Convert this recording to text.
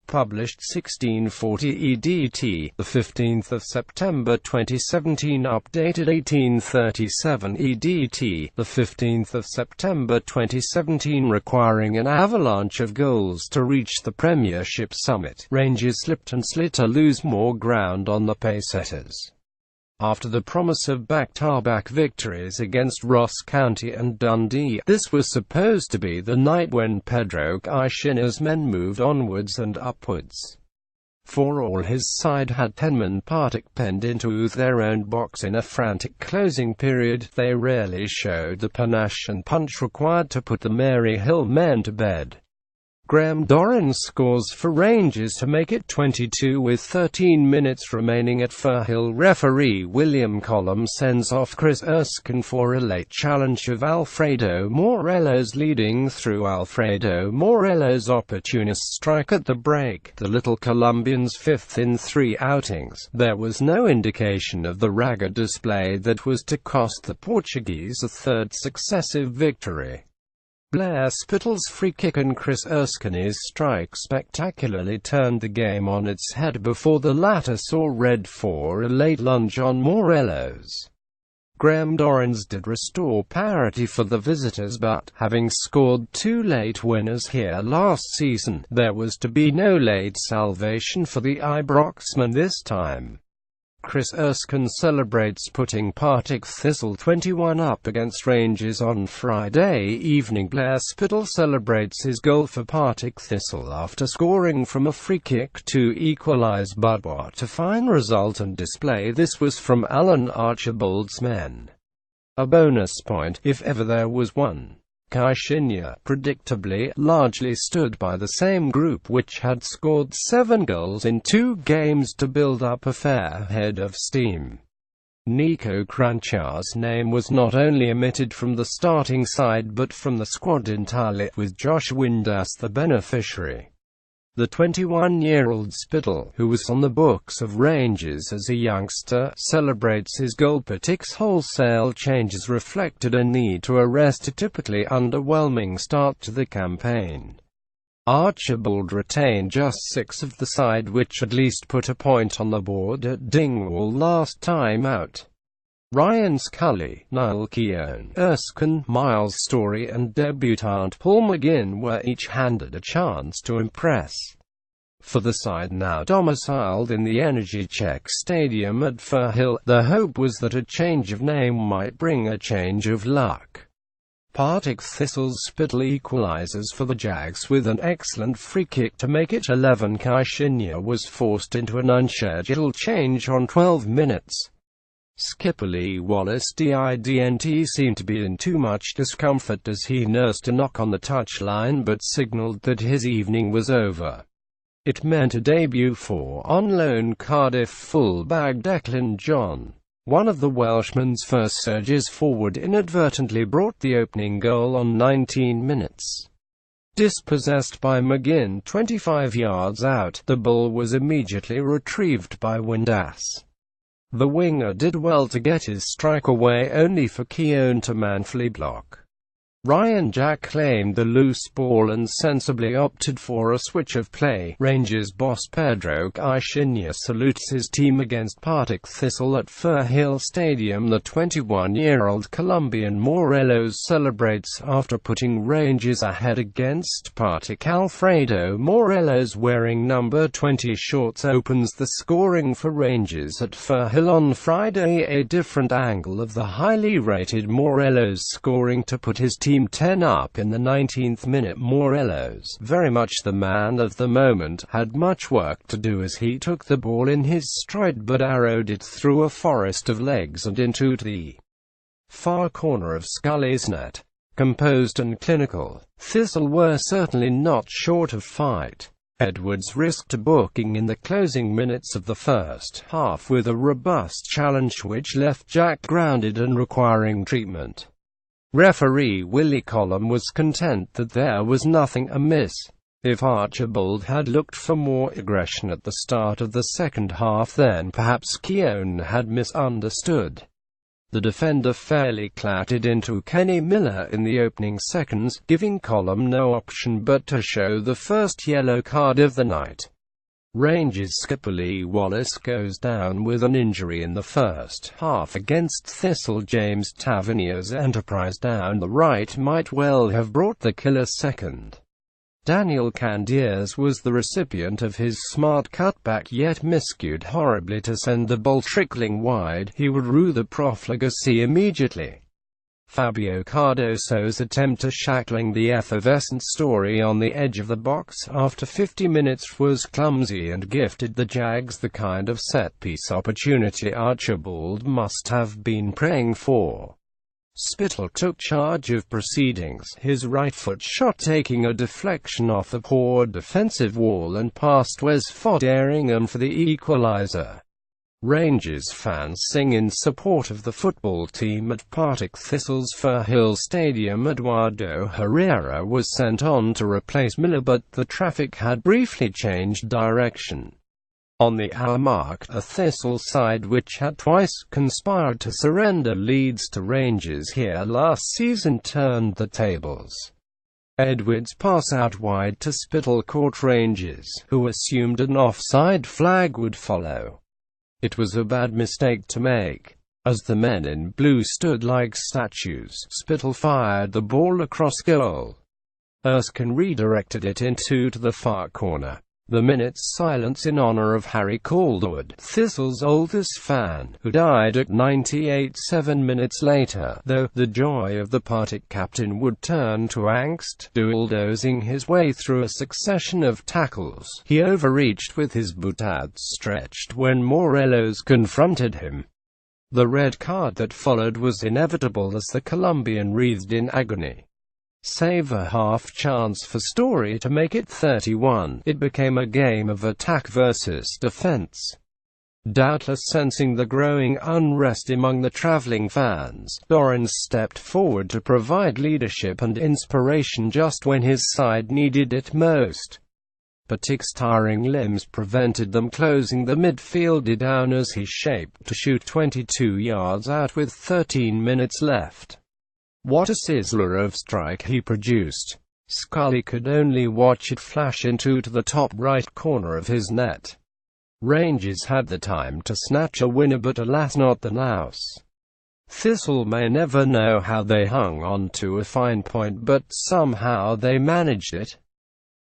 Published 1640 EDT, the 15th of September 2017. Updated 1837 EDT, the 15th of September 2017. Requiring an avalanche of goals to reach the Premiership summit, Rangers slipped and slid to lose more ground on the pacesetters. After the promise of back-to-back victories against Ross County and Dundee, this was supposed to be the night when Pedro Caixinha's men moved onwards and upwards. For all his side had tenmen Partick penned into their own box in a frantic closing period, they rarely showed the panache and punch required to put the Maryhill men to bed. Dorrans scores for Rangers to make it 22 with 13 minutes remaining at Firhill. Referee William Collum sends off Chris Erskine for a late challenge of Alfredo Morelos Leading through Alfredo Morelos' opportunist strike at the break, the little Columbian's fifth in 3 outings. There was no indication of the ragged display that was to cost the Portuguese a third successive victory. Blair Spittal's free kick and Chris Erskine's strike spectacularly turned the game on its head before the latter saw red for a late lunge on Morelos. Dorrans did restore parity for the visitors, but, having scored 2 late winners here last season, there was to be no late salvation for the Ibroxmen this time. Chris Erskine celebrates putting Partick Thistle 21 up against Rangers on Friday evening. Blair Spittal celebrates his goal for Partick Thistle after scoring from a free kick to equalise, but what a fine result and display this was from Alan Archibald's men. A bonus point, if ever there was one. Caixinha, predictably, largely stood by the same group which had scored 7 goals in 2 games to build up a fair head of steam. Nico Cranchard's name was not only omitted from the starting side but from the squad entirely, with Josh Windass the beneficiary. The 21-year-old Spittal, who was on the books of Rangers as a youngster, celebrates his goal. Partick's wholesale changes reflected a need to arrest a typically underwhelming start to the campaign. Archibald retained just 6 of the side, which at least put a point on the board at Dingwall last time out. Ryan Scully, Niall Keown, Erskine, Miles Story and debutant Paul McGinn were each handed a chance to impress. For the side now domiciled in the Energy Check Stadium at Firhill, the hope was that a change of name might bring a change of luck. Partick Thistle's Spittal equalises for the Jags with an excellent free kick to make it 11. Caixinha was forced into an unscheduled change on 12 minutes. Skipper Lee Wallace didn't seem to be in too much discomfort as he nursed a knock on the touchline but signalled that his evening was over. It meant a debut for on-loan Cardiff full-back Declan John. One of the Welshman's first surges forward inadvertently brought the opening goal on 19 minutes. Dispossessed by McGinn 25 yards out, the ball was immediately retrieved by Windass. The winger did well to get his strike away, only for Keown to manfully block. Ryan Jack claimed the loose ball and sensibly opted for a switch of play. Rangers boss Pedro Caixinha salutes his team against Partick Thistle at Firhill Stadium. The 21-year-old Columbian Morelos celebrates after putting Rangers ahead against Partick. Alfredo Morelos, wearing number 20 shorts, opens the scoring for Rangers at Firhill on Friday. A different angle of the highly rated Morelos scoring to put his team 10 up in the 19th minute. Morelos, very much the man of the moment, had much work to do as he took the ball in his stride but arrowed it through a forest of legs and into the far corner of Scully's net. Composed and clinical, Thistle were certainly not short of fight. Edwards risked a booking in the closing minutes of the first half with a robust challenge which left Jack grounded and requiring treatment. Referee Willie Collum was content that there was nothing amiss. If Archibald had looked for more aggression at the start of the second half, then perhaps Keown had misunderstood. The defender fairly clattered into Kenny Miller in the opening seconds, giving Collum no option but to show the first yellow card of the night. Rangers skipper Lee Wallace goes down with an injury in the first half against Thistle. James Tavernier's enterprise down the right might well have brought the killer second. Daniel Candiers was the recipient of his smart cutback, yet miscued horribly to send the ball trickling wide. He would rue the profligacy immediately. Fabio Cardoso's attempt at shackling the effervescent Story on the edge of the box after 50 minutes was clumsy and gifted the Jags the kind of set-piece opportunity Archibald must have been praying for. Spittal took charge of proceedings, his right foot shot taking a deflection off the poor defensive wall and past Wes Fodderingham for the equaliser. Rangers fans sing in support of the football team at Partick. Thistle's Firhill Stadium. Eduardo Herrera was sent on to replace Miller, but the traffic had briefly changed direction. On the hour mark, a Thistle side which had twice conspired to surrender leads to Rangers here last season turned the tables. Edwards' pass out wide to Spittal caught Rangers, who assumed an offside flag would follow. It was a bad mistake to make. As the men in blue stood like statues, Spittal fired the ball across goal. Erskine redirected it into the far corner. The minute's silence in honor of Harry Calderwood, Thistle's oldest fan, who died at 98. 7 minutes later, though, the joy of the Partick captain would turn to angst. Bulldozing his way through a succession of tackles, he overreached with his boot outstretched when Morelos confronted him. The red card that followed was inevitable as the Columbian writhed in agony. Save a half-chance for Story to make it 31, it became a game of attack versus defense. Doubtless sensing the growing unrest among the travelling fans, Dorrans stepped forward to provide leadership and inspiration just when his side needed it most. Partick's tiring limbs prevented them closing the midfielder down as he shaped to shoot 22 yards out with 13 minutes left. What a sizzler of strike he produced. Scully could only watch it flash into the top right corner of his net. Rangers had the time to snatch a winner, but alas not the louse. Thistle may never know how they hung on to a fine point, but somehow they managed it.